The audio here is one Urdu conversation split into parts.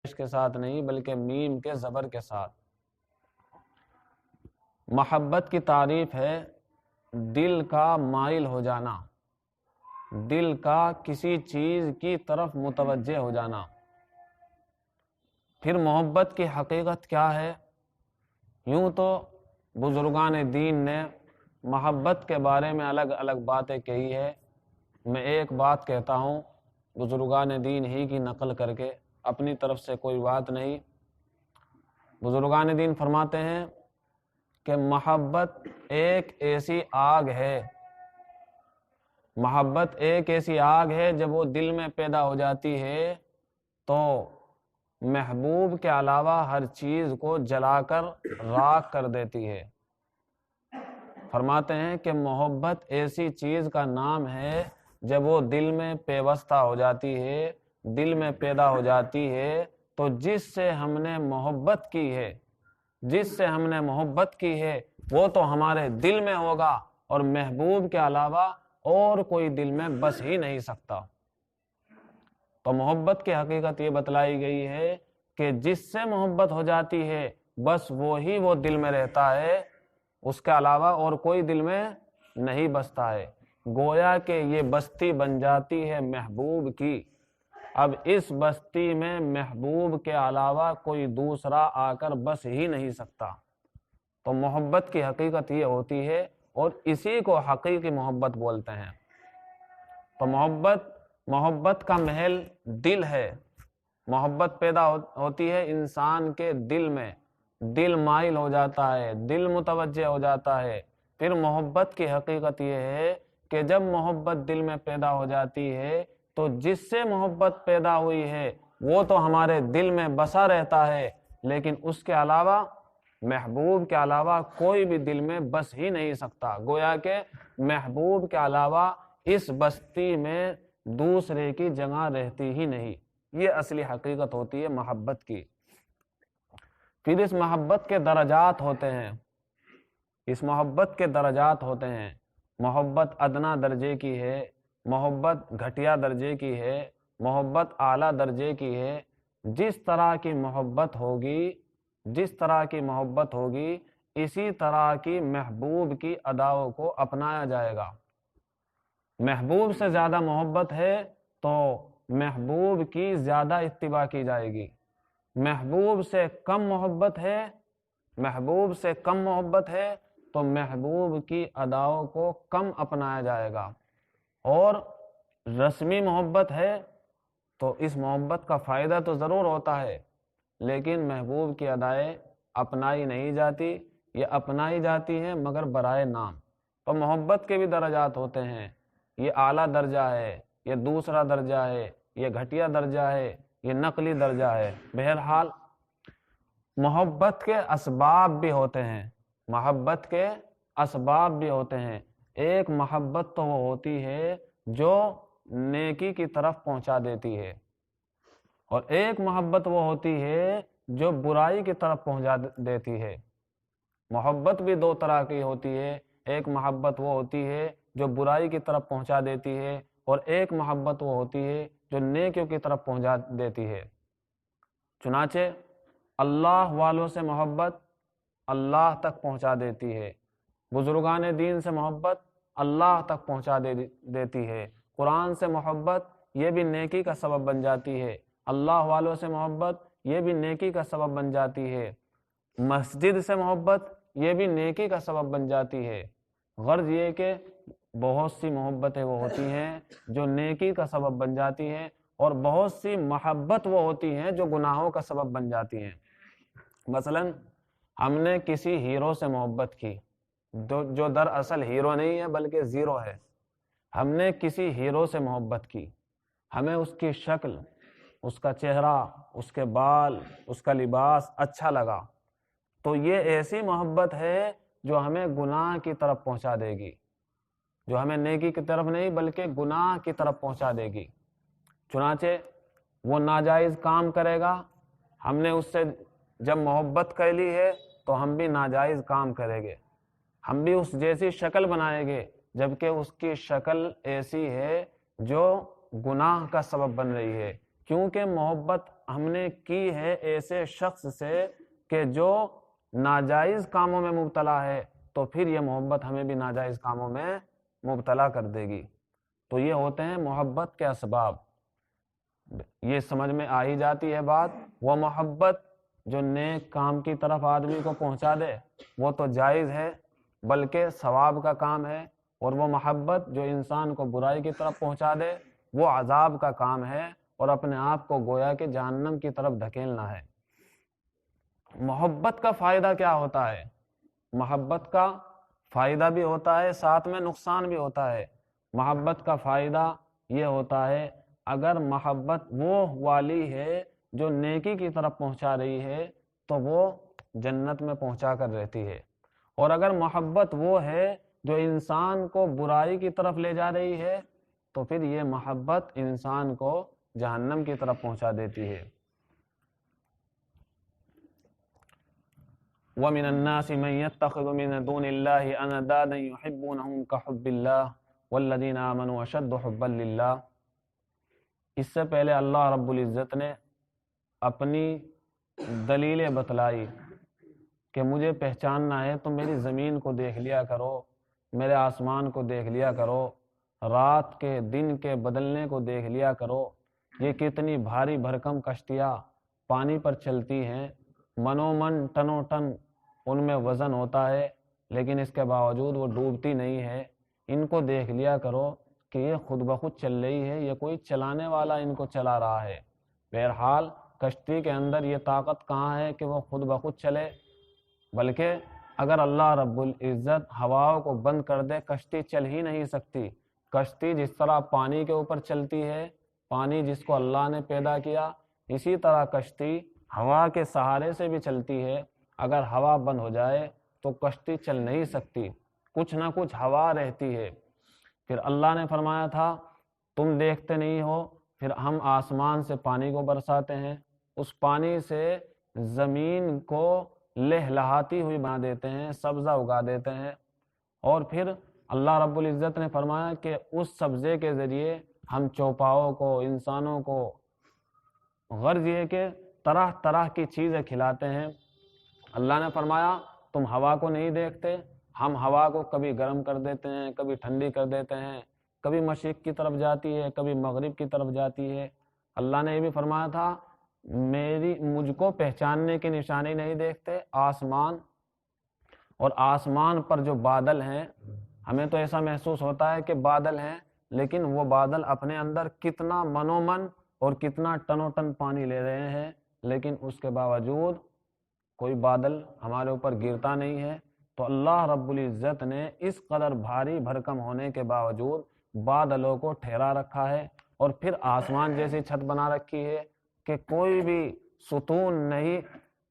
کے ساتھ نہیں بلکہ میم کے زبر کے ساتھ۔ محبت کی تعریف ہے دل کا مائل ہو جانا، دل کا کسی چیز کی طرف متوجہ ہو جانا۔ پھر محبت کی حقیقت کیا ہے؟ یوں تو بزرگان دین نے محبت کے بارے میں الگ الگ باتیں کہی ہے، میں ایک بات کہتا ہوں بزرگان دین ہی کی نقل کر کے، اپنی طرف سے کوئی بات نہیں۔ بزرگان دین فرماتے ہیں کہ محبت ایک ایسی آگ ہے، محبت ایک ایسی آگ ہے جب وہ دل میں پیدا ہو جاتی ہے تو محبوب کے علاوہ ہر چیز کو جلا کر راکھ کر دیتی ہے۔ فرماتے ہیں کہ محبت ایسی چیز کا نام ہے جب وہ دل میں پیوستہ ہو جاتی ہے، دل میں پیدا ہو جاتی ہے تو جس سے ہم نے محبت کی ہے، جس سے ہم نے محبت کی ہے وہ تو ہمارے دل میں ہوگا اور محبوب کے علاوہ اور کوئی دل میں بس ہی نہیں سکتا۔ تو محبت کی حقیقت یہ بتلائی گئی ہے کہ جس سے محبت ہو جاتی ہے بس وہی وہ دل میں رہتا ہے، اس کے علاوہ اور کوئی دل میں نہیں بستا ہے۔ گویا کہ یہ بستی بن جاتی ہے محبوب کی، اب اس بستی میں محبوب کے علاوہ کوئی دوسرا آ کر بس ہی نہیں سکتا۔ تو محبت کی حقیقت یہ ہوتی ہے اور اسی کو حقیقی محبت بولتے ہیں۔ تو محبت کا محل دل ہے، محبت پیدا ہوتی ہے انسان کے دل میں، دل مائل ہو جاتا ہے، دل متوجہ ہو جاتا ہے۔ پھر محبت کی حقیقت یہ ہے کہ جب محبت دل میں پیدا ہو جاتی ہے تو جس سے محبت پیدا ہوئی ہے وہ تو ہمارے دل میں بسا رہتا ہے، لیکن اس کے علاوہ محبوب کے علاوہ کوئی بھی دل میں بس ہی نہیں سکتا۔ گویا کہ محبوب کے علاوہ اس بستی میں دوسرے کی جگہ رہتی ہی نہیں۔ یہ اصلی حقیقت ہوتی ہے محبت کی۔ پھر اس محبت کے درجات ہوتے ہیں، اس محبت کے درجات ہوتے ہیں۔ محبت ادنا درجے کی ہے، محبت گھٹیا درجے کی ہے، محبت اعلیٰ درجے کی ہے۔ جس طرح کی محبت ہوگی، جس طرح کی محبت ہوگی اسی طرح کی محبوب کی اداؤں کو اپنایا جائے گا۔ محبوب سے زیادہ محبت ہے تو محبوب کی زیادہ اتباع کی جائے گی، محبوب سے کم محبت ہے، محبوب سے کم محبت ہے تو محبوب کی اداؤں کو کم اپنایا جائے گا۔ اور رسمی محبت ہے تو اس محبت کا فائدہ تو ضرور ہوتا ہے لیکن محبوب کی ادائیں اپنائی نہیں جاتی، یہ اپنائی جاتی ہیں مگر برائے نام۔ تو محبت کے بھی درجات ہوتے ہیں، یہ اعلیٰ درجہ ہے، یہ دوسرا درجہ ہے، یہ گھٹیا درجہ ہے، یہ نقلی درجہ ہے۔ بہرحال محبت کے اسباب بھی ہوتے ہیں، محبت کے اسباب بھی ہوتے ہیں۔ ایک محبت تو وہ ہوتی ہے جو نیکی کی طرف پہنچا دیتی ہے، اور ایک محبت وہ ہوتی ہے جو برائی کی طرف پہنچا دیتی ہے۔ محبت بھی دو طرح کی ہوتی ہے، ایک محبت وہ ہوتی ہے جو برائی کی طرف پہنچا دیتی ہے اور ایک محبت وہ ہوتی ہے جو نیکیوں کی طرف پہنچا دیتی ہے۔ چنانچہ اللہ والوں سے محبت اللہ تک پہنچا دیتی ہے، بزرگان دین سے محبت اللہ تک پہنچا دیتی ہے، قرآن سے محبت یہ بھی نیکی کا سبب بن جاتی ہے، اللہ والوں سے محبت یہ بھی نیکی کا سبب بن جاتی ہے، مسجد سے محبت یہ بھی نیکی کا سبب بن جاتی ہے۔ غرض یہ کہ بہت سی محبتیں وہ ہوتی ہیں جو نیکی کا سبب بن جاتی ہیں اور بہت سی محبت وہ ہوتی ہیں جو گناہوں کا سبب بن جاتی ہیں۔ مثلا ہم نے کسی ہیرو سے محبت کی جو دراصل ہیرو نہیں ہے بلکہ زیرو ہے، ہم نے کسی ہیرو سے محبت کی، ہمیں اس کی شکل، اس کا چہرہ، اس کے بال، اس کا لباس اچھا لگا، تو یہ ایسی محبت ہے جو ہمیں گناہ کی طرف پہنچا دے گی، جو ہمیں نیکی کی طرف نہیں بلکہ گناہ کی طرف پہنچا دے گی۔ چنانچہ وہ ناجائز کام کرے گا، ہم نے اس سے جب محبت کر لی ہے تو ہم بھی ناجائز کام کریں گے، ہم بھی اس جیسی شکل بنائیں گے جبکہ اس کی شکل ایسی ہے جو گناہ کا سبب بن رہی ہے، کیونکہ محبت ہم نے کی ہے ایسے شخص سے کہ جو ناجائز کاموں میں مبتلا ہے، تو پھر یہ محبت ہمیں بھی ناجائز کاموں میں مبتلا کر دے گی۔ تو یہ ہوتے ہیں محبت کے اسباب۔ یہ سمجھ میں آ ہی جاتی ہے بات۔ وہ محبت جو نیک کام کی طرف آدمی کو پہنچا دے وہ تو جائز ہے، بلکہ ثواب کا کام ہے، اور وہ محبت جو انسان کو برائی کی طرف پہنچا دے وہ عذاب کا کام ہے، اور اپنے آپ کو گویا کہ جہنم کی طرف دھکیلنا ہے۔ محبت کا فائدہ کیا ہوتا ہے؟ محبت کا فائدہ بھی ہوتا ہے، ساتھ میں نقصان بھی ہوتا ہے۔ محبت کا فائدہ یہ ہوتا ہے، اگر محبت وہ والی ہے جو نیکی کی طرف پہنچا رہی ہے تو وہ جنت میں پہنچا کر رہتی ہے، اور اگر محبت وہ ہے جو انسان کو برائی کی طرف لے جا رہی ہے تو پھر یہ محبت انسان کو جہنم کی طرف پہنچا دیتی ہے۔ وَمِنَ النَّاسِ مَن يَتَّخِذُ مِن دُونِ اللَّهِ أَندَادًا يُحِبُّونَهُمْ كَحُبِّ اللَّهِ وَالَّذِينَ آمَنُوا أَشَدُّ حُبًّا لِلَّهِ۔ اس سے پہلے اللہ رب العزت نے اپنی دلیلیں بتلائی کہ مجھے پہچاننا ہے تو میری زمین کو دیکھ لیا کرو، میرے آسمان کو دیکھ لیا کرو، رات کے دن کے بدلنے کو دیکھ لیا کرو، یہ کتنی بھاری بھرکم کشتیاں پانی پر چلتی ہیں، منومن ٹنوں ٹن ان میں وزن ہوتا ہے، لیکن اس کے باوجود وہ ڈوبتی نہیں ہے۔ ان کو دیکھ لیا کرو کہ یہ خود بخود چل رہی ہے، یہ کوئی چلانے والا ان کو چلا رہا ہے۔ بہرحال کشتی کے اندر یہ طاقت کہاں ہے کہ وہ خود بخود چلے، بلکہ اگر اللہ رب العزت ہواؤں کو بند کر دے کشتی چل ہی نہیں سکتی۔ کشتی جس طرح پانی کے اوپر چلتی ہے، پانی جس کو اللہ نے پیدا کیا، اسی طرح کشتی ہوا کے سہارے سے بھی چلتی ہے۔ اگر ہوا بند ہو جائے تو کشتی چل نہیں سکتی، کچھ نہ کچھ ہوا رہتی ہے۔ پھر اللہ نے فرمایا تھا تم دیکھتے نہیں ہو، پھر ہم آسمان سے پانی کو برساتے ہیں، اس پانی سے زمین کو لہلہاتی ہوئی بنا دیتے ہیں، سبزہ اگا دیتے ہیں، اور پھر اللہ رب العزت نے فرمایا کہ اس سبزے کے ذریعے ہم چوپاؤں کو، انسانوں کو غرض یہ کہ طرح طرح کی چیزیں کھلاتے ہیں۔ اللہ نے فرمایا تم ہوا کو نہیں دیکھتے، ہم ہوا کو کبھی گرم کر دیتے ہیں، کبھی ٹھنڈی کر دیتے ہیں، کبھی مشرق کی طرف جاتی ہے، کبھی مغرب کی طرف جاتی ہے۔ اللہ نے یہ بھی فرمایا تھا مجھ کو پہچاننے کی نشانی نہیں دیکھتے، آسمان اور آسمان پر جو بادل ہیں، ہمیں تو ایسا محسوس ہوتا ہے کہ بادل ہیں، لیکن وہ بادل اپنے اندر کتنا منومن اور کتنا ٹنوں ٹن پانی لے رہے ہیں، لیکن اس کے باوجود کوئی بادل ہمارے اوپر گرتا نہیں ہے۔ تو اللہ رب العزت نے اس قدر بھاری بھرکم ہونے کے باوجود بادلوں کو ٹھہرا رکھا ہے، اور پھر آسمان جیسی چھت بنا رکھی ہے کہ کوئی بھی ستون نہیں،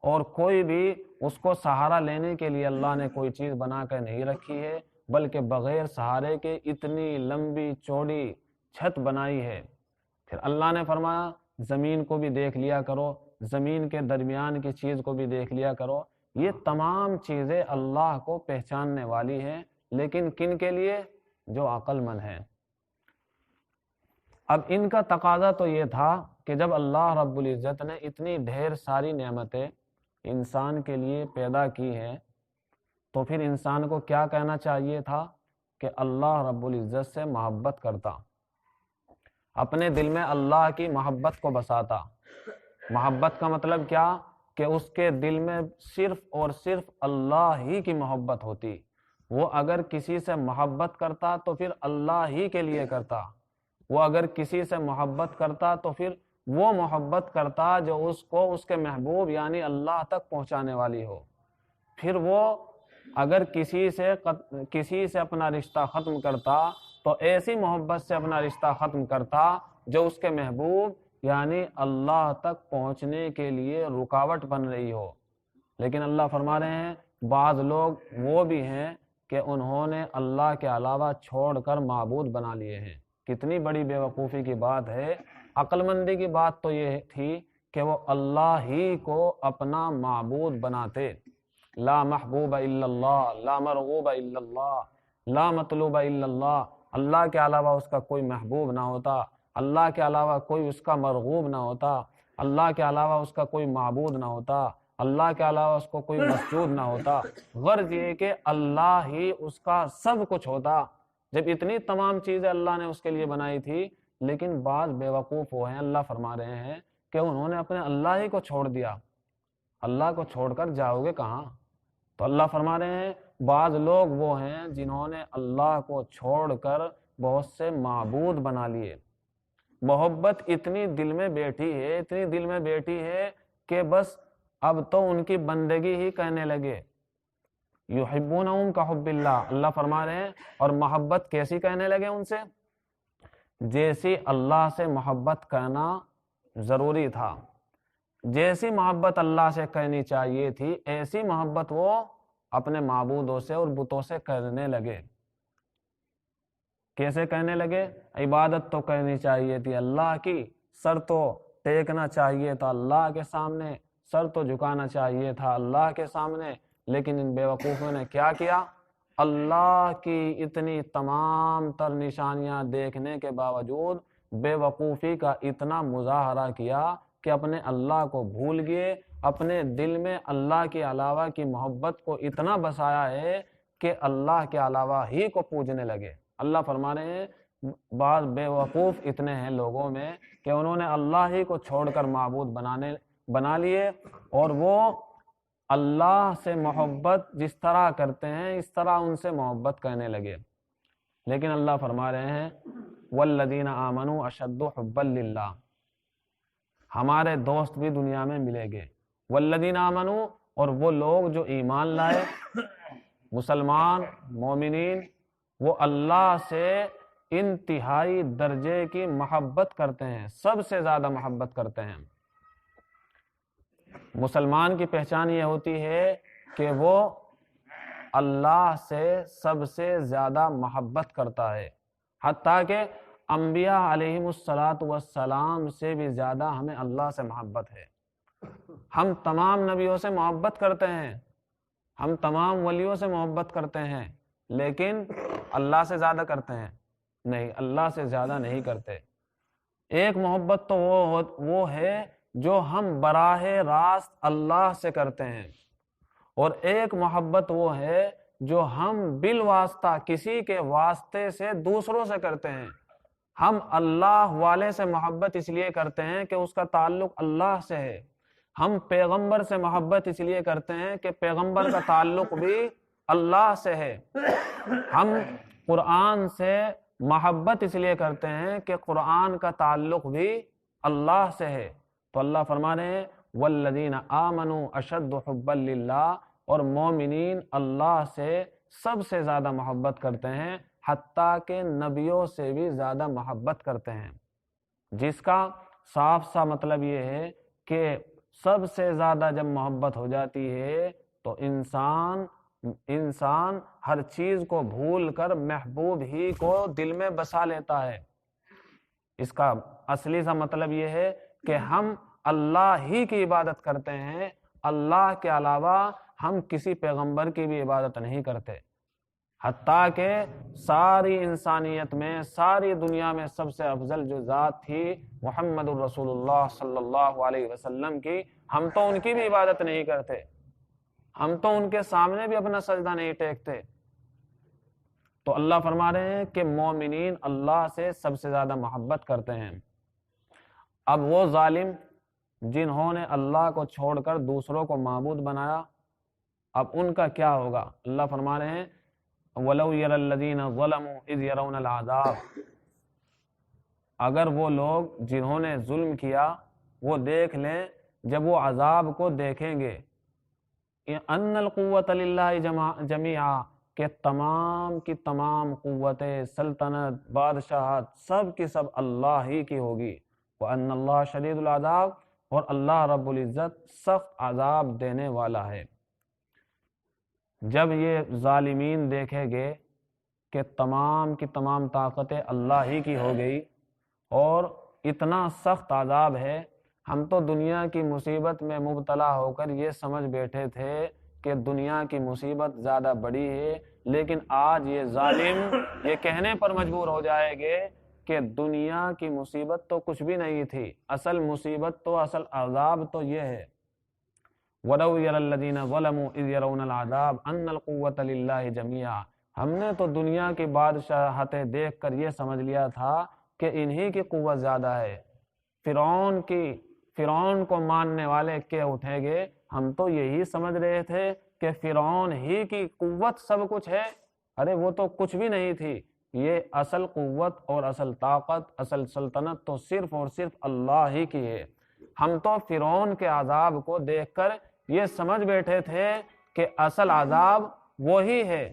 اور کوئی بھی اس کو سہارا لینے کے لیے اللہ نے کوئی چیز بنا کر نہیں رکھی ہے، بلکہ بغیر سہارے کے اتنی لمبی چوڑی چھت بنائی ہے۔ پھر اللہ نے فرمایا زمین کو بھی دیکھ لیا کرو، زمین کے درمیان کی چیز کو بھی دیکھ لیا کرو۔ یہ تمام چیزیں اللہ کو پہچاننے والی ہیں، لیکن کن کے لیے؟ جو عقل مند ہیں۔ اب ان کا تقاضا تو یہ تھا کہ جب اللہ رب العزت نے اتنی ڈھیر ساری نعمتیں انسان کے لیے پیدا کی ہیں تو پھر انسان کو کیا کہنا چاہیے تھا کہ اللہ رب العزت سے محبت کرتا، اپنے دل میں اللہ کی محبت کو بساتا۔ محبت کا مطلب کیا؟ کہ اس کے دل میں صرف اور صرف اللہ ہی کی محبت ہوتی۔ وہ اگر کسی سے محبت کرتا تو پھر اللہ ہی کے لیے کرتا، وہ اگر کسی سے محبت کرتا تو پھر وہ محبت کرتا جو اس کو اس کے محبوب یعنی اللہ تک پہنچانے والی ہو۔ پھر وہ اگر کسی سے اپنا رشتہ ختم کرتا تو ایسی محبت سے اپنا رشتہ ختم کرتا جو اس کے محبوب یعنی اللہ تک پہنچنے کے لیے رکاوٹ بن رہی ہو۔ لیکن اللہ فرما رہے ہیں بعض لوگ وہ بھی ہیں کہ انہوں نے اللہ کے علاوہ چھوڑ کر معبود بنا لیے ہیں۔ کتنی بڑی بے وقوفی کی بات ہے۔ عقل مندی کی بات تو یہ تھی کہ وہ اللہ ہی کو اپنا معبود بناتے۔ لا محبوب الا اللہ، لا مرغوب الا اللہ، لا مطلوب الا اللہ۔ اللہ کے علاوہ اس کا کوئی محبوب نہ ہوتا، اللہ کے علاوہ کوئی اس کا مرغوب نہ ہوتا، اللہ کے علاوہ اس کا کوئی معبود نہ ہوتا، اللہ کے علاوہ اس کو کوئی مسجود نہ ہوتا، غرض یہ کہ اللہ ہی اس کا سب کچھ ہوتا، جب اتنی تمام چیزیں اللہ نے اس کے لیے بنائی تھی، لیکن بعض بے وقوف وہ ہیں، اللہ فرما رہے ہیں کہ انہوں نے اپنے اللہ ہی کو چھوڑ دیا۔ اللہ کو چھوڑ کر جاؤ گے کہاں؟ تو اللہ فرما رہے ہیں بعض لوگ وہ ہیں جنہوں نے اللہ کو چھوڑ کر بہت سے معبود بنا لیے۔ محبت اتنی دل میں بیٹھی ہے، اتنی دل میں بیٹھی ہے کہ بس اب تو ان کی بندگی ہی کہنے لگے۔ یحبونہم کحب اللہ، اللہ فرما رہے ہیں، اور محبت کیسی کہنے لگے ان سے؟ جیسی اللہ سے محبت کرنا ضروری تھا، جیسی محبت اللہ سے کرنی چاہیے تھی، ایسی محبت وہ اپنے معبودوں سے اور بتوں سے کرنے لگے۔ کیسے کہنے لگے؟ عبادت تو کرنی چاہیے تھی اللہ کی، سر تو ٹیکنا چاہیے تھا اللہ کے سامنے، سر تو جھکانا چاہیے تھا اللہ کے سامنے، لیکن ان بے وقوفوں نے کیا کیا؟ اللہ کی اتنی تمام تر نشانیاں دیکھنے کے باوجود بے وقوفی کا اتنا مظاہرہ کیا کہ اپنے اللہ کو بھول گئے، اپنے دل میں اللہ کے علاوہ کی محبت کو اتنا بسایا ہے کہ اللہ کے علاوہ ہی کو پوجنے لگے۔ اللہ فرما رہے ہیں بعض بے وقوف اتنے ہیں لوگوں میں کہ انہوں نے اللہ ہی کو چھوڑ کر معبود بنا لیے، اور وہ اللہ سے محبت جس طرح کرتے ہیں اس طرح ان سے محبت کرنے لگے۔ لیکن اللہ فرما رہے ہیں والذین آمنوا اشد حبا للہ، ہمارے دوست بھی دنیا میں ملیں گے۔ والذین آمنوا، اور وہ لوگ جو ایمان لائے، مسلمان مومنین، وہ اللہ سے انتہائی درجے کی محبت کرتے ہیں، سب سے زیادہ محبت کرتے ہیں۔ مسلمان کی پہچان یہ ہوتی ہے کہ وہ اللہ سے سب سے زیادہ محبت کرتا ہے، حتیٰ کہ انبیاء علیہم السلام سے بھی زیادہ ہمیں اللہ سے محبت ہے۔ ہم تمام نبیوں سے محبت کرتے ہیں، ہم تمام ولیوں سے محبت کرتے ہیں، لیکن اللہ سے زیادہ کرتے ہیں؟ نہیں، اللہ سے زیادہ نہیں کرتے۔ ایک محبت تو وہ ہے جو ہم براہ راست اللہ سے کرتے ہیں، اور ایک محبت وہ ہے جو ہم بالواسطہ کسی کے واسطے سے دوسروں سے کرتے ہیں۔ ہم اللہ والے سے محبت اس لیے کرتے ہیں کہ اس کا تعلق اللہ سے ہے، ہم پیغمبر سے محبت اس لیے کرتے ہیں کہ پیغمبر کا تعلق بھی اللہ سے ہے، ہم قرآن سے محبت اس لیے کرتے ہیں کہ قرآن کا تعلق بھی اللہ سے ہے۔ تو اللہ فرما رہے ہیں والذین آمنوا اشد حبا للہ، اور مومنین اللہ سے سب سے زیادہ محبت کرتے ہیں، حتیٰ کہ نبیوں سے بھی زیادہ محبت کرتے ہیں، جس کا صاف سا مطلب یہ ہے کہ سب سے زیادہ جب محبت ہو جاتی ہے تو انسان ہر چیز کو بھول کر محبوب ہی کو دل میں بسا لیتا ہے۔ اس کا اصلی سا مطلب یہ ہے کہ ہم اللہ ہی کی عبادت کرتے ہیں، اللہ کے علاوہ ہم کسی پیغمبر کی بھی عبادت نہیں کرتے، حتیٰ کہ ساری انسانیت میں، ساری دنیا میں سب سے افضل جو ذات تھی محمد الرسول اللہ صلی اللہ علیہ وسلم کی، ہم تو ان کی بھی عبادت نہیں کرتے، ہم تو ان کے سامنے بھی اپنا سجدہ نہیں ٹیکتے۔ تو اللہ فرما رہے ہیں کہ مومنین اللہ سے سب سے زیادہ محبت کرتے ہیں۔ اب وہ ظالم جنہوں نے اللہ کو چھوڑ کر دوسروں کو معبود بنایا، اب ان کا کیا ہوگا؟ اللہ فرما رہے ہیں وَلَوْ يَرَى الَّذِينَ ظَلَمُوا إِذْ يَرَوْنَ الْعَذَابَ، اگر وہ لوگ جنہوں نے ظلم کیا وہ دیکھ لیں جب وہ عذاب کو دیکھیں گے، ان القوت للہ جمیعا، کہ تمام کی تمام قوتیں، سلطنت، بادشاہت سب کی سب اللہ ہی کی ہوگی، وَأَنَّ اللَّهَ شَدِيدُ الْعَذَابِ، اور اللہ رب العزت سخت عذاب دینے والا ہے۔ جب یہ ظالمین دیکھیں گے کہ تمام کی تمام طاقتیں اللہ ہی کی ہو گئی اور اتنا سخت عذاب ہے، ہم تو دنیا کی مصیبت میں مبتلا ہو کر یہ سمجھ بیٹھے تھے کہ دنیا کی مصیبت زیادہ بڑی ہے، لیکن آج یہ ظالم یہ کہنے پر مجبور ہو جائیں گے کہ دنیا کی مصیبت تو کچھ بھی نہیں تھی، اصل مصیبت تو اصل عذاب تو یہ ہے وَلَوْ يَرَى الَّذِينَ ظَلَمُوا إِذْ يَرَوْنَ الْعَذَابَ أَنَّ الْقُوَّةَ لِلَّهِ جَمِيعًا۔ ہم نے تو دنیا کی بادشاہتیں دیکھ کر یہ سمجھ لیا تھا کہ انہی کی قوت زیادہ ہے، فرعون کو ماننے والے کیا اٹھیں گے، ہم تو یہی سمجھ رہے تھے کہ فرعون ہی کی قوت سب کچھ ہے، ارے وہ تو کچھ بھی نہیں تھی، یہ اصل قوت اور اصل طاقت اصل سلطنت تو صرف اور صرف اللہ ہی کی ہے۔ ہم تو فرعون کے عذاب کو دیکھ کر یہ سمجھ بیٹھے تھے کہ اصل عذاب وہی ہے،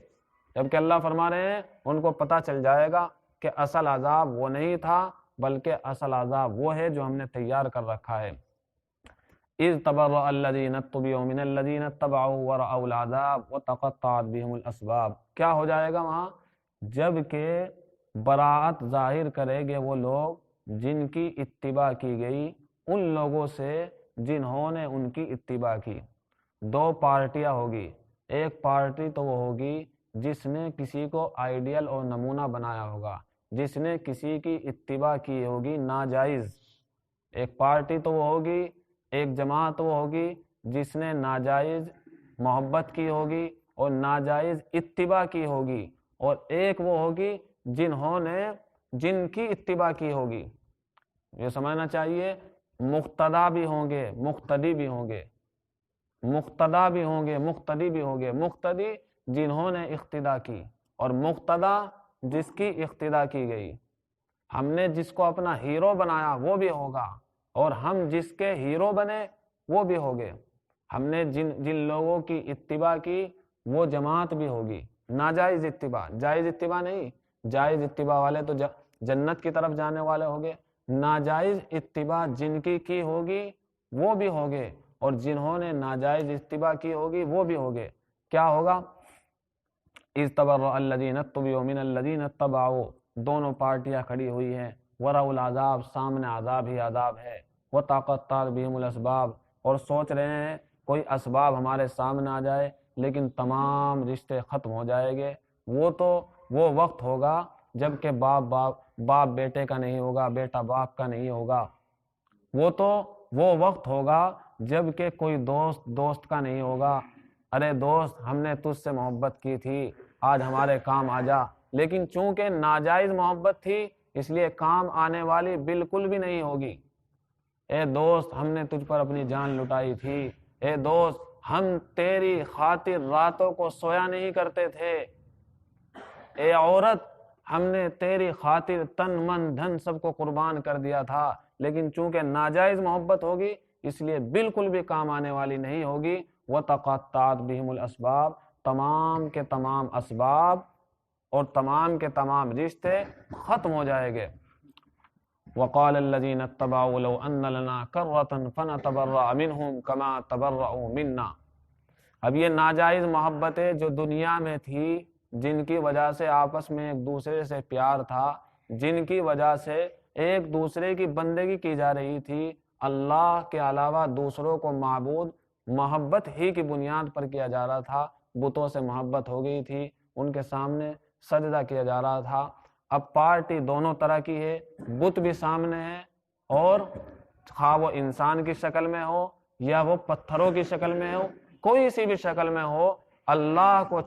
جبکہ اللہ فرما رہے ہیں ان کو پتہ چل جائے گا کہ اصل عذاب وہ نہیں تھا بلکہ اصل عذاب وہ ہے جو ہم نے تیار کر رکھا ہے۔ اِذْ تَبَرَّأَ الَّذِينَ اتُّبِعُوا مِنَ الَّذِينَ اتَّبَعُوا وَرَأَوُا الْعَذَابَ وَتَقَطَّعَتْ بِهِمُ الْأَسْبَابُ۔ کیا ہو جائے گا وہاں؟ جب کہ براءت ظاہر کرے گے وہ لوگ جن کی اتباع کی گئی ان لوگوں سے جنہوں نے ان کی اتباع کی۔ دو پارٹیاں ہوگی، ایک پارٹی تو وہ ہوگی جس نے کسی کو آئیڈیل اور نمونہ بنایا ہوگا، جس نے کسی کی اتباع کی ہوگی ناجائز، ایک پارٹی تو وہ ہوگی، ایک جماعت وہ ہوگی جس نے ناجائز محبت کی ہوگی اور ناجائز اتباع کی ہوگی، اور ایک وہ ہوگی جن کی اتباع کی ہوگی۔ یہ سمجھنا چاہیے، مقتدا بھی ہوں گے مقتدی بھی ہوں گے، مقتدا بھی ہوں گے مقتدی بھی ہوں گے، مقتدی جنہوں نے اقتدا کی اور مقتدا جس کی اقتدا کی گئی۔ ہم نے جس کو اپنا ہیرو بنایا وہ بھی ہوگا اور ہم جس کے ہیرو بنے وہ بھی ہوگے۔ ہم نے جن لوگوں کی اتباع کی وہ جماعت بھی ہوگی۔ ناجائز اتباع، جائز اتباع نہیں، جائز اتباع والے تو جنت کی طرف جانے والے ہوگے، ناجائز اتباع جن کی ہوگی وہ بھی ہوگے، اور جنہوں نے ناجائز اتباع کی ہوگی وہ بھی ہوگے۔ کیا ہوگا؟ اِذْ تَبَرَّأَ الَّذِينَ اتُّبِعُوا مِنَ الَّذِينَ اتَّبَعُوا، دونوں پارٹیاں کھڑی ہوئی ہیں، وَرَأَوُا الْعَذَابَ، سامنے عذاب ہی عذاب ہے، وَتَقَطَّعَتْ بِهِمُ الْأَسْبَابُ، اور سوچ رہے ہیں کوئی اسباب ہمارے سامنے آ جائے لیکن تمام رشتے ختم ہو جائیں گے۔ وہ وقت ہوگا جب کہ باپ بیٹے کا نہیں ہوگا، بیٹا باپ کا نہیں ہوگا، وہ وقت ہوگا جب کہ کوئی دوست کا نہیں ہوگا، ارے دوست ہم نے تجھ سے محبت کی تھی آج ہمارے کام آ جا، لیکن چونکہ ناجائز محبت تھی اس لیے کام آنے والی بالکل بھی نہیں ہوگی۔ اے دوست ہم نے تجھ پر اپنی جان لٹائی تھی، اے دوست ہم تیری خاطر راتوں کو سویا نہیں کرتے تھے، اے عورت ہم نے تیری خاطر تن من دھن سب کو قربان کر دیا تھا، لیکن چونکہ ناجائز محبت ہوگی اس لیے بالکل بھی کام آنے والی نہیں ہوگی۔ وَتَقَطَّعَتْ بِهِمُ الْأَسْبَابُ، تمام کے تمام اسباب اور تمام کے تمام رشتے ختم ہو جائیں گے۔ وَقَالَ الَّذِينَ اتَّبَعُوا لَوْ أَنَّ لَنَا كَرَّةً فَنَتَبَرَّأَ مِنْهُمْ كَمَا تَبَرَّؤُوا مِنَّا۔ اب یہ ناجائز محبتیں جو دنیا میں تھی، جن کی وجہ سے آپس میں ایک دوسرے سے پیار تھا، جن کی وجہ سے ایک دوسرے کی بندگی کی جا رہی تھی، اللہ کے علاوہ دوسروں کو معبود محبت ہی کی بنیاد پر کیا جا رہا تھا، بتوں سے محبت ہو گئی تھی، ان کے سامنے سجدہ کیا جا رہا تھا۔ اب پارٹی دونوں طرح کی ہے، بت بھی سامنے ہے، اور خواہ وہ انسان کی شکل میں ہو یا وہ پتھروں کی شکل میں ہو، کوئی سی بھی شکل میں ہو، اللہ کو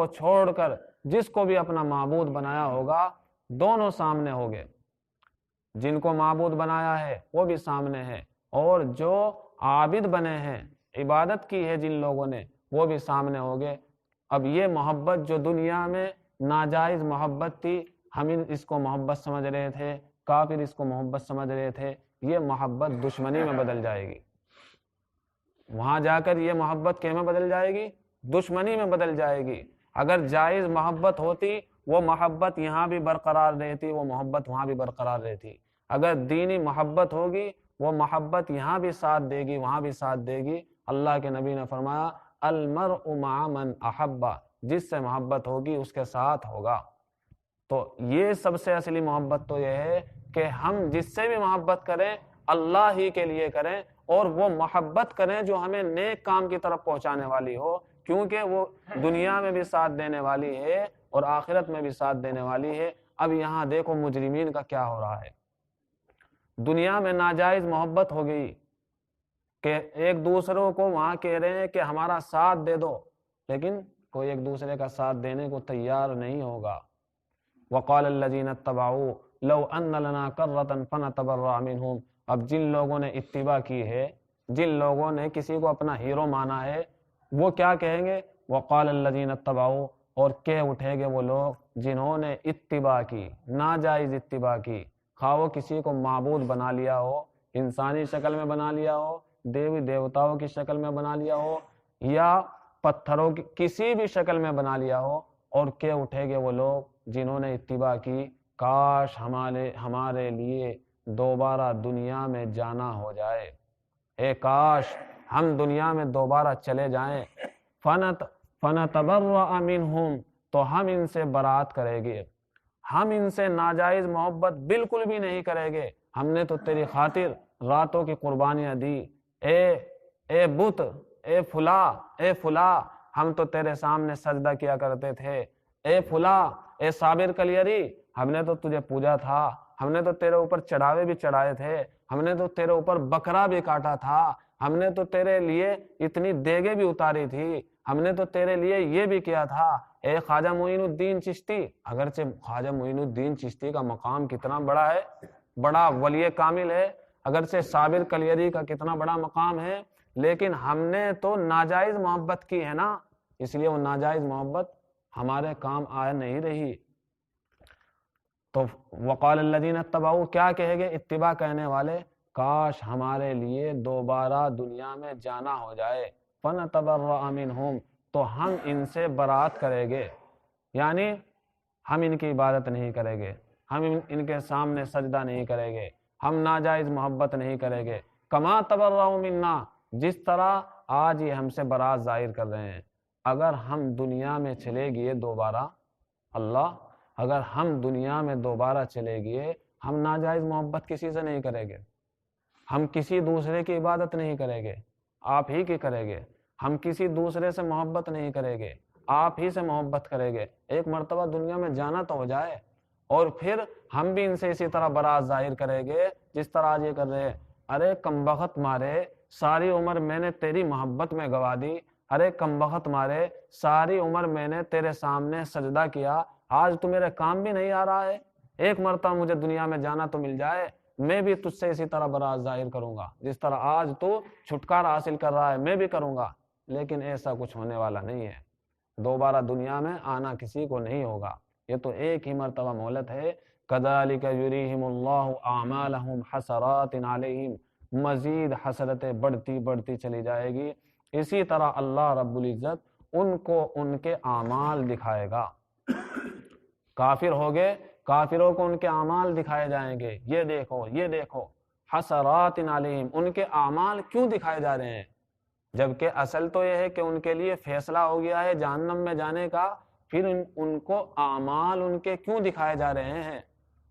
چھوڑ کر جس کو بھی اپنا معبود بنایا ہوگا دونوں سامنے ہوگے۔ جن کو معبود بنایا ہے وہ بھی سامنے ہے، اور جو عابد بنے ہیں، عبادت کی ہے جن لوگوں نے، وہ بھی سامنے ہوگے۔ اب یہ محبت جو دنیا میں ناجائز محبت تھی، ہم اس کو محبت سمجھ رہے تھے، کافر اس کو محبت سمجھ رہے تھے، یہ محبت دشمنی میں بدل جائے گی۔ وہاں جا کر یہ محبت کیا میں بدل جائے گی؟ دشمنی میں بدل جائے گی۔ اگر جائز محبت ہوتی وہ محبت یہاں بھی برقرار رہتی، وہ محبت وہاں بھی برقرار رہتی۔ اگر دینی محبت ہوگی وہ محبت یہاں بھی ساتھ دے گی، وہاں بھی ساتھ دے گی۔ اللہ کے نبی نے فرمایا المرء مع من احب، جس سے محبت ہوگی اس کے ساتھ ہوگا۔ تو یہ سب سے اصلی محبت تو یہ ہے کہ ہم جس سے بھی محبت کریں اللہ ہی کے لیے کریں، اور وہ محبت کریں جو ہمیں نیک کام کی طرف پہنچانے والی ہو، کیونکہ وہ دنیا میں بھی ساتھ دینے والی ہے اور آخرت میں بھی ساتھ دینے والی ہے۔ اب یہاں دیکھو مجرمین کا کیا ہو رہا ہے. دنیا میں ناجائز محبت ہو گئی کہ ایک دوسروں کو وہاں کہہ رہے ہیں کہ ہمارا ساتھ دے دو، لیکن کوئی ایک دوسرے کا ساتھ دینے کو تیار نہیں ہوگا. وقال الذین اتبعوا لو ان لنا کرۃ فنتبرأ منہم. اب جن لوگوں نے اتباع کی ہے، جن لوگوں نے کسی کو اپنا ہیرو مانا ہے، وہ کیا کہیں گے؟ وقال الذین اتبعوا، اور کہہ اٹھے گے وہ لوگ جنہوں نے اتباع کی، ناجائز اتباع کی، خواہ وہ کسی کو معبود بنا لیا ہو، انسانی شکل میں بنا لیا ہو، دیوی دیوتاؤں کی شکل میں بنا لیا ہو، یا پتھروں کی کسی بھی شکل میں بنا لیا ہو، اور کہہ اٹھے گے وہ لوگ جنہوں نے اتباع کی کاش ہمارے لیے دوبارہ دنیا میں جانا ہو جائے، اے کاش ہم دنیا میں دوبارہ چلے جائیں. فنتبرأ منہم، تو ہم ان سے برات کریں گے، ہم ان سے ناجائز محبت بالکل بھی نہیں کریں گے. ہم نے تو تیری خاطر راتوں کی قربانیاں دی، اے بت، اے فلاں ہم تو تیرے سامنے سجدہ کیا کرتے تھے، اے فلاں، اے صابر کلیری، ہم نے تو تجھے پوجا تھا، ہم نے تو تیرے اوپر چڑھاوے بھی چڑھائے تھے، ہم نے تو تیرے اوپر بکرا بھی کاٹا تھا، ہم نے تو تیرے لیے اتنی دیگیں بھی اتاری تھی، ہم نے تو تیرے لیے یہ بھی کیا تھا. اے خواجہ معین الدین چشتی، اگرچہ خواجہ معین الدین چشتی کا مقام کتنا بڑا ہے، بڑا ولی کامل ہے، اگرچہ صابر کلیری کا کتنا بڑا مقام ہے، لیکن ہم نے تو ناجائز محبت کی ہے نا، اس لیے وہ ناجائز محبت ہمارے کام آ نہیں رہی. تو وقال الذین اتبعوا، کیا کہے گے اتباع کہنے والے؟ کاش ہمارے لیے دوبارہ دنیا میں جانا ہو جائے. فنتبرأ منہم، تو ہم ان سے برات کریں گے، یعنی ہم ان کی عبادت نہیں کریں گے، ہم ان کے سامنے سجدہ نہیں کریں گے، ہم ناجائز محبت نہیں کریں گے. کما تبرؤ منا، جس طرح آج یہ ہم سے برات ظاہر کر رہے ہیں. اگر ہم دنیا میں چلے گئے دوبارہ، اگر ہم دنیا میں دوبارہ چلے گئے، ہم ناجائز محبت کسی سے نہیں کریں گے، ہم کسی دوسرے کی عبادت نہیں کریں گے، آپ ہی کی کریں گے. ہم کسی دوسرے سے محبت نہیں کریں گے، آپ ہی سے محبت کریں گے. ایک مرتبہ دنیا میں جانا تو ہو جائے، اور پھر ہم بھی ان سے اسی طرح برات ظاہر کریں گے جس طرح آج یہ کر رہے ہیں. ارے کمبخت مارے، ساری عمر میں نے تیری محبت میں گوا دی، ارے کمبخت مارے، ساری عمر میں نے تیرے سامنے سجدہ کیا، آج تو میرے کام بھی نہیں آ رہا ہے، ایک مرتبہ مجھے دنیا میں جانا تو مل جائے، میں بھی تجھ سے اسی طرح برات ظاہر کروں گا، جس طرح آج تو چھٹکارا حاصل کر رہا ہے میں بھی کروں گا. لیکن ایسا کچھ ہونے والا نہیں ہے، دوبارہ دنیا میں آنا کسی کو نہیں ہوگا، یہ تو ایک ہی مرتبہ مہلت ہے. کذالک یریہم اللہ اعمالہم حسرات علیہم، مزید حسرتیں بڑھتی چلی جائے گی. اسی طرح اللہ رب العزت ان کو ان کے اعمال دکھائے گا. کافر ہو گئے، کافروں کو ان کے اعمال دکھائے جائیں گے، یہ دیکھو حسرات علیہم، ان کے اعمال کیوں دکھائے جا رہے ہیں؟ جبکہ اصل تو یہ ہے کہ ان کے لیے فیصلہ ہو گیا ہے جہنم میں جانے کا، پھر ان کو اعمال ان کے کیوں دکھائے جا رہے ہیں؟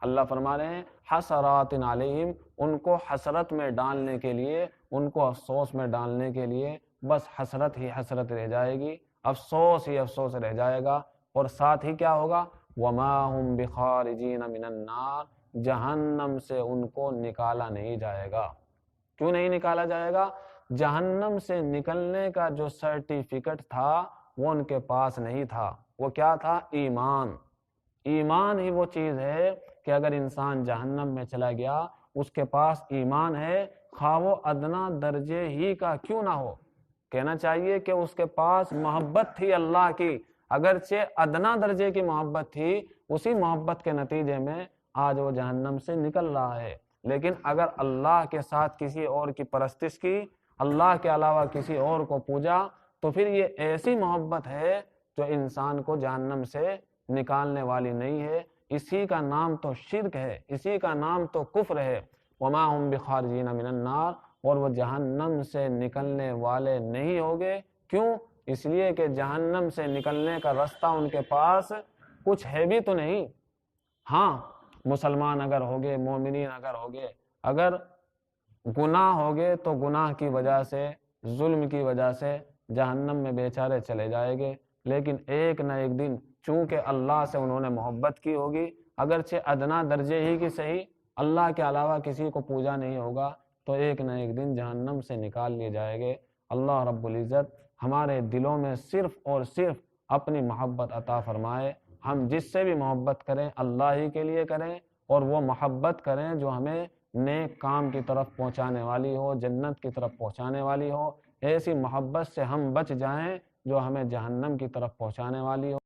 اللہ فرما رہے ہیں حسرات علیہم، ان کو حسرت میں ڈالنے کے لیے، ان کو افسوس میں ڈالنے کے لیے، بس حسرت ہی حسرت رہ جائے گی، افسوس ہی افسوس رہ جائے گا. اور ساتھ ہی کیا ہوگا؟ وما ہم بخارجین من النار، جہنم سے ان کو نکالا نہیں جائے گا. کیوں نہیں نکالا جائے گا؟ جہنم سے نکلنے کا جو سرٹیفکیٹ تھا وہ ان کے پاس نہیں تھا. وہ کیا تھا؟ ایمان. ایمان ہی وہ چیز ہے کہ اگر انسان جہنم میں چلا گیا، اس کے پاس ایمان ہے، خواہ وہ ادنا درجے ہی کا کیوں نہ ہو. کہنا چاہیے کہ اس کے پاس محبت تھی اللہ کی، اگرچہ ادنا درجے کی محبت تھی، اسی محبت کے نتیجے میں آج وہ جہنم سے نکل رہا ہے. لیکن اگر اللہ کے ساتھ کسی اور کی پرستش کی، اللہ کے علاوہ کسی اور کو پوجا، تو پھر یہ ایسی محبت ہے جو انسان کو جہنم سے نکالنے والی نہیں ہے. اسی کا نام تو شرک ہے، اسی کا نام تو کفر ہے. وما هم بخارجین من النار، اور وہ جہنم سے نکلنے والے نہیں ہوگے. کیوں؟ اس لیے کہ جہنم سے نکلنے کا راستہ ان کے پاس کچھ ہے بھی تو نہیں. ہاں مسلمان اگر ہوگے، مومنین اگر ہوگے، اگر گناہ ہوگے تو گناہ کی وجہ سے، ظلم کی وجہ سے جہنم میں بیچارے چلے جائیں گے. لیکن ایک نہ ایک دن چونکہ اللہ سے انہوں نے محبت کی ہوگی، اگرچہ ادنا درجے ہی کی صحیح، اللہ کے علاوہ کسی کو پوجا نہیں ہوگا تو ایک نہ ایک دن جہنم سے نکال لیے جائے گے۔ اللہ رب العزت ہمارے دلوں میں صرف اور صرف اپنی محبت عطا فرمائے۔ ہم جس سے بھی محبت کریں اللہ ہی کے لیے کریں، اور وہ محبت کریں جو ہمیں نیک کام کی طرف پہنچانے والی ہو، جنت کی طرف پہنچانے والی ہو۔ ایسی محبت سے ہم بچ جائیں جو ہمیں جہنم کی طرف پہنچانے والی ہو۔